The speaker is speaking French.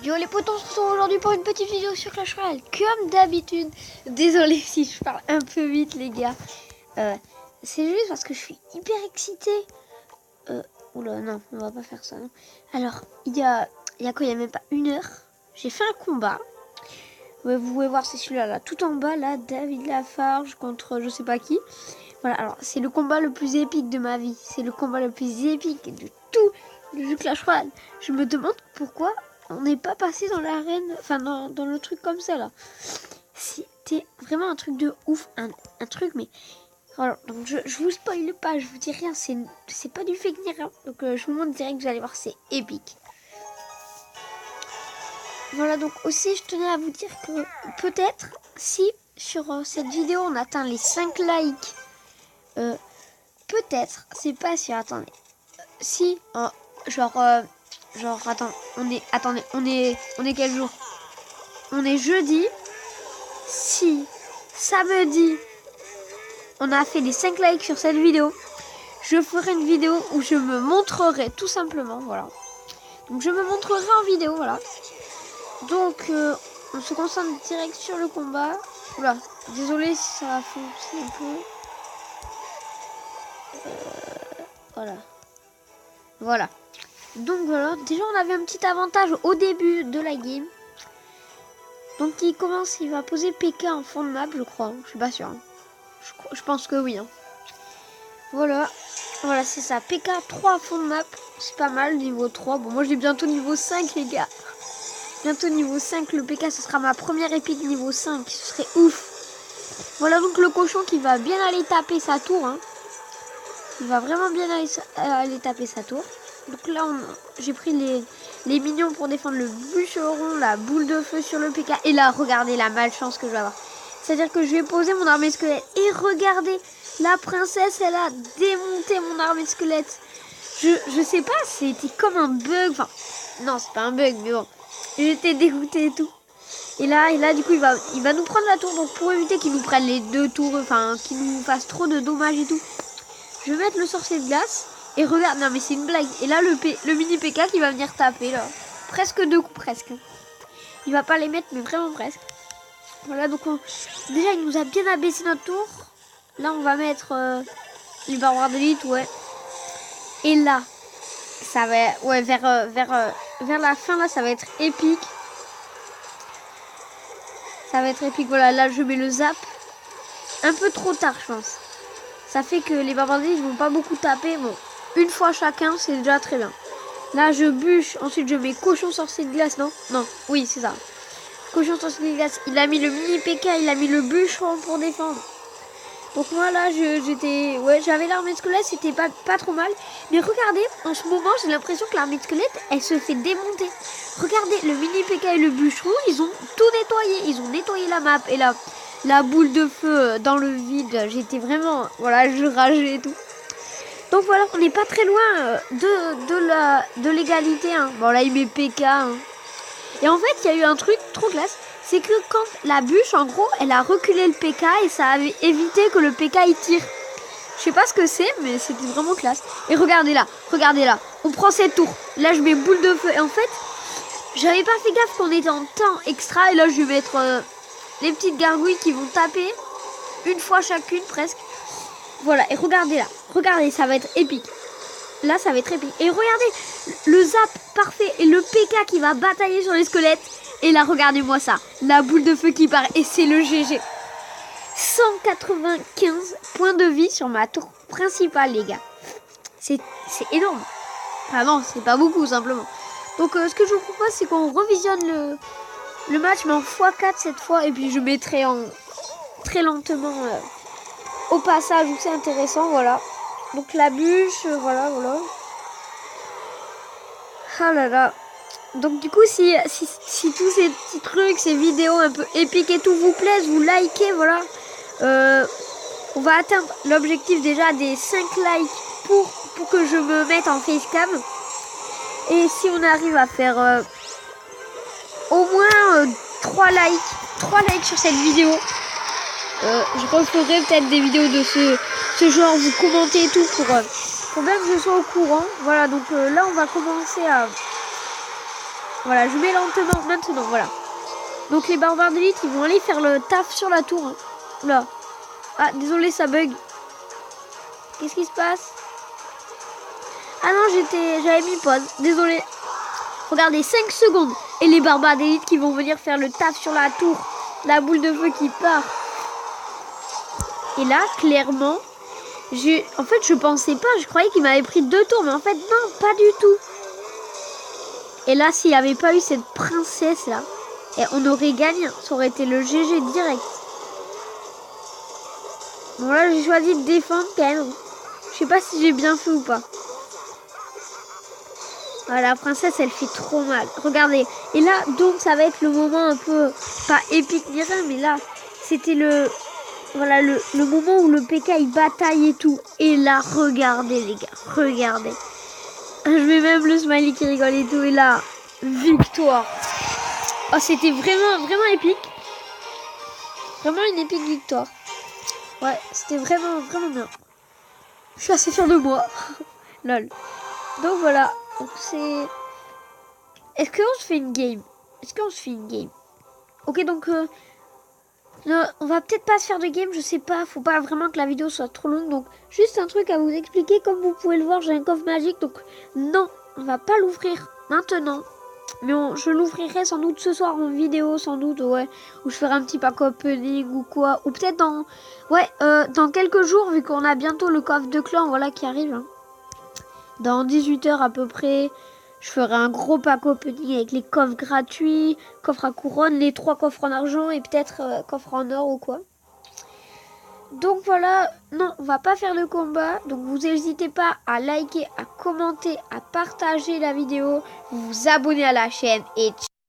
Yo les potos, on se retrouve aujourd'hui pour une petite vidéo sur Clash Royale. Comme d'habitude, désolé si je parle un peu vite les gars. C'est juste parce que je suis hyper excitée. Oula non, on va pas faire ça. Non. Alors, il y a quoi? Il y a même pas une heure. J'ai fait un combat. Vous pouvez voir, c'est celui-là, là, tout en bas, là, David Lafarge contre je sais pas qui. Voilà, alors c'est le combat le plus épique de ma vie. C'est le combat le plus épique de tout le jeu Clash Royale. Je me demande pourquoi on n'est pas passé dans l'arène, enfin dans le truc comme ça là. C'était vraiment un truc de ouf, un truc mais... Alors, donc je vous spoil pas, je vous dis rien, c'est pas du fake ni rien. Donc je vous montre direct, vous allez voir, c'est épique. Voilà, donc aussi je tenais à vous dire que peut-être si sur cette vidéo on atteint les 5 likes, peut-être, c'est pas sûr, attendez, si, genre attends, attendez, on est quel jour? On est jeudi. Si samedi on a fait les 5 likes sur cette vidéo, je ferai une vidéo où je me montrerai tout simplement, voilà. Donc je me montrerai en vidéo, voilà. Donc on se concentre direct sur le combat. Oula, désolé si ça va foncer un peu. Voilà. Donc voilà, déjà on avait un petit avantage au début de la game. Donc il va poser PK en fond de map, je crois. Je suis pas sûr. Je pense que oui. Voilà, c'est ça. PK 3 en fond de map, c'est pas mal, niveau 3. Bon, moi j'ai bientôt niveau 5 les gars. Bientôt niveau 5, le PK ce sera ma première épique niveau 5, ce serait ouf. Voilà donc le cochon qui va bien aller taper sa tour. Il va vraiment bien aller taper sa tour. Donc là, j'ai pris les minions pour défendre le bûcheron, la boule de feu sur le PK. Et là, regardez la malchance que je vais avoir. C'est-à-dire que je vais poser mon armée squelette. Et regardez, la princesse, elle a démonté mon armée squelette. Je sais pas, c'était comme un bug. Enfin, non, c'est pas un bug, mais bon. J'étais dégoûtée et tout. Et là, du coup, il va nous prendre la tour. Donc pour éviter qu'il nous prenne les deux tours, enfin, qu'il nous fasse trop de dommages et tout, je vais mettre le sorcier de glace. Et regarde, non mais c'est une blague. Et là, le mini PK qui va venir taper, là. Presque 2 coups, presque. Il va pas les mettre, mais vraiment presque. Voilà, donc déjà, il nous a bien abaissé notre tour. Là, on va mettre les barbares d'élite, ouais. Et là, ça va... Ouais, vers la fin, là, ça va être épique. Ça va être épique. Voilà, là, je mets le zap. Un peu trop tard, je pense. Ça fait que les barbares d'élite vont pas beaucoup taper, bon. Une fois chacun, c'est déjà très bien. Là, je bûche. Ensuite, je mets cochon sorcier de glace, non? Non, oui, c'est ça. Cochon sorcier de glace. Il a mis le mini PK, il a mis le bûcheron pour défendre. Donc moi, là, j'étais... Ouais, j'avais l'armée de squelette, c'était pas trop mal. Mais regardez, en ce moment, j'ai l'impression que l'armée de squelette, elle se fait démonter. Regardez, le mini PK et le bûcheron, ils ont tout nettoyé. Ils ont nettoyé la map. Et là, la boule de feu dans le vide, j'étais vraiment... Voilà, je rageais et tout. Donc voilà, on n'est pas très loin de l'égalité. Bon là il met PK. Et en fait il y a eu un truc trop classe. C'est que quand la bûche en gros elle a reculé le PK et ça avait évité que le PK il tire. Je sais pas ce que c'est mais c'était vraiment classe. Et regardez là. On prend cette tour. Là je mets boule de feu. Et en fait j'avais pas fait gaffe qu'on était en temps extra. Et là je vais mettre les petites gargouilles qui vont taper. Une fois chacune presque. Voilà, et regardez, ça va être épique. Là, ça va être épique. Et regardez, le zap parfait et le PK qui va batailler sur les squelettes. Et là, regardez-moi ça, la boule de feu qui part. Et c'est le GG. 195 points de vie sur ma tour principale, les gars. C'est énorme. Enfin non, c'est pas beaucoup, simplement. Donc, ce que je vous propose, c'est qu'on revisionne le match, mais en x4 cette fois. Et puis, je mettrai très lentement... au passage où c'est intéressant, voilà. Donc la bûche, voilà. Ah là là. Donc du coup, si tous ces petits trucs, ces vidéos un peu épiques et tout vous plaisent, vous likez, voilà. On va atteindre l'objectif déjà des 5 likes pour que je me mette en facecam. Et si on arrive à faire au moins 3 likes sur cette vidéo, je referai peut-être des vidéos de ce genre, vous commentez et tout pour bien que je sois au courant. Voilà, donc là on va commencer Voilà, je mets lentement maintenant, voilà. Donc les barbares d'élite, ils vont aller faire le taf sur la tour. Hein. Là. Ah, désolé, ça bug. Qu'est-ce qui se passe? Ah non, j'avais mis pause. Désolé. Regardez, 5 secondes. Et les barbares d'élite qui vont venir faire le taf sur la tour. La boule de feu qui part. Et là, clairement, en fait, je pensais pas. Je croyais qu'il m'avait pris 2 tours. Mais en fait, non, pas du tout. Et là, s'il n'y avait pas eu cette princesse-là, et on aurait gagné. Ça aurait été le GG direct. Bon, là, j'ai choisi de défendre quand même. Je sais pas si j'ai bien fait ou pas. Ah, la princesse, elle fait trop mal. Regardez. Et là, donc, ça va être le moment un peu, pas épique ni rien, mais là, c'était voilà, le moment où le PK, il bataille et tout. Et là, regardez, les gars. Regardez. Je mets même le smiley qui rigole et tout. Et là, victoire. Oh, c'était vraiment, vraiment épique. Vraiment une épique victoire. Ouais, c'était vraiment, vraiment bien. Je suis assez fière de moi. Lol. Donc voilà. Donc c'est... Est-ce qu'on se fait une game? Ok, donc... non, on va peut-être pas se faire de game, je sais pas. Faut pas vraiment que la vidéo soit trop longue. Donc juste un truc à vous expliquer. Comme vous pouvez le voir, j'ai un coffre magique. Donc non, on va pas l'ouvrir maintenant. Mais je l'ouvrirai sans doute ce soir en vidéo, sans doute, ouais. Où je ferai un petit pack opening ou quoi. Ou peut-être dans... Ouais, dans quelques jours, vu qu'on a bientôt le coffre de clan, voilà, qui arrive. Hein. Dans 18 heures à peu près, je ferai un gros pack opening avec les coffres gratuits, coffres à couronne, les 3 coffres en argent et peut-être coffres en or ou quoi. Donc voilà, non, on va pas faire de combat. Donc vous n'hésitez pas à liker, à commenter, à partager la vidéo, vous abonner à la chaîne et